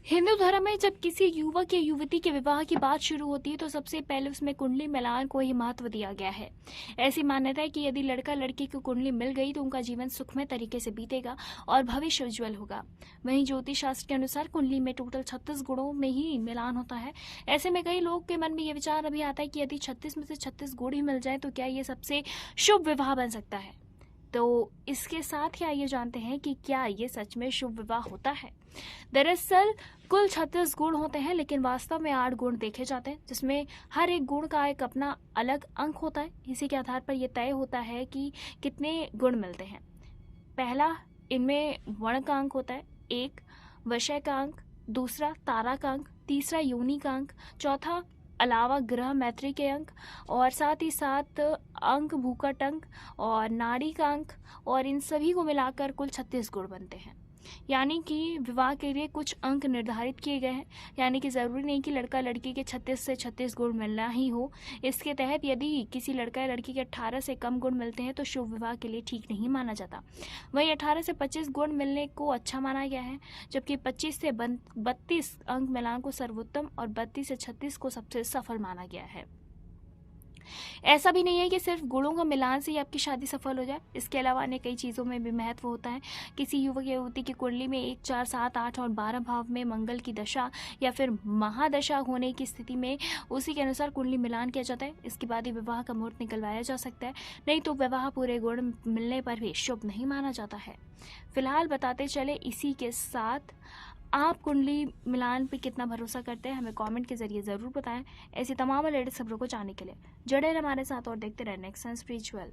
हिंदू धर्म में जब किसी युवक या युवती के विवाह की बात शुरू होती है तो सबसे पहले उसमें कुंडली मिलान को ही महत्व दिया गया है। ऐसी मान्यता है कि यदि लड़का लड़की को कुंडली मिल गई तो उनका जीवन सुखमय तरीके से बीतेगा और भविष्य उज्जवल होगा। वहीं ज्योतिष शास्त्र के अनुसार कुंडली में टोटल 36 गुणों में ही मिलान होता है। ऐसे में कई लोग के मन में ये विचार अभी आता है कि यदि 36 में से 36 गुण ही मिल जाए तो क्या ये सबसे शुभ विवाह बन सकता है। तो इसके साथ ही आइए जानते हैं कि क्या ये सच में शुभ विवाह होता है। दरअसल कुल 36 गुण होते हैं, लेकिन वास्तव में 8 गुण देखे जाते हैं, जिसमें हर एक गुण का एक अपना अलग अंक होता है। इसी के आधार पर यह तय होता है कि कितने गुण मिलते हैं। पहला, इनमें वर्ण का अंक होता है, 1 विषय का अंक, दूसरा तारा का अंक, तीसरा योनि का अंक, चौथा अलावा ग्रह मैत्री के अंक, और साथ ही साथ अंक भूकट अंक और नाड़ी का अंक, और इन सभी को मिलाकर कुल 36 गुण बनते हैं। यानी कि विवाह के लिए कुछ अंक निर्धारित किए गए हैं, यानी कि ज़रूरी नहीं कि लड़का लड़की के 36 से 36 गुण मिलना ही हो। इसके तहत यदि किसी लड़का या लड़की के 18 से कम गुण मिलते हैं तो शुभ विवाह के लिए ठीक नहीं माना जाता। वहीं 18 से 25 गुण मिलने को अच्छा माना गया है, जबकि 25 से 32 अंक मिलान को सर्वोत्तम और 32 से 36 को सबसे सफल माना गया है। ऐसा भी नहीं है कि सिर्फ गुणों का मिलान से ही आपकी शादी सफल हो जाए। इसके अलावा अन्य कई चीज़ों में भी महत्व होता है। किसी युवक या युवती की कुंडली में 1, 4, 7, 8 और 12 भाव में मंगल की दशा या फिर महादशा होने की स्थिति में उसी के अनुसार कुंडली मिलान किया जाता है। इसके बाद ही विवाह का मुहूर्त निकलवाया जा सकता है, नहीं तो विवाह पूरे गुण मिलने पर भी शुभ नहीं माना जाता है। फिलहाल बताते चले इसी के साथ आप कुंडली मिलान पे कितना भरोसा करते हैं, हमें कमेंट के जरिए ज़रूर बताएं। ऐसी तमाम लेटेस्ट खबरों को जानने के लिए जुड़े रहें हमारे साथ और देखते रहें नेक्स्ट स्पिरिचुअल।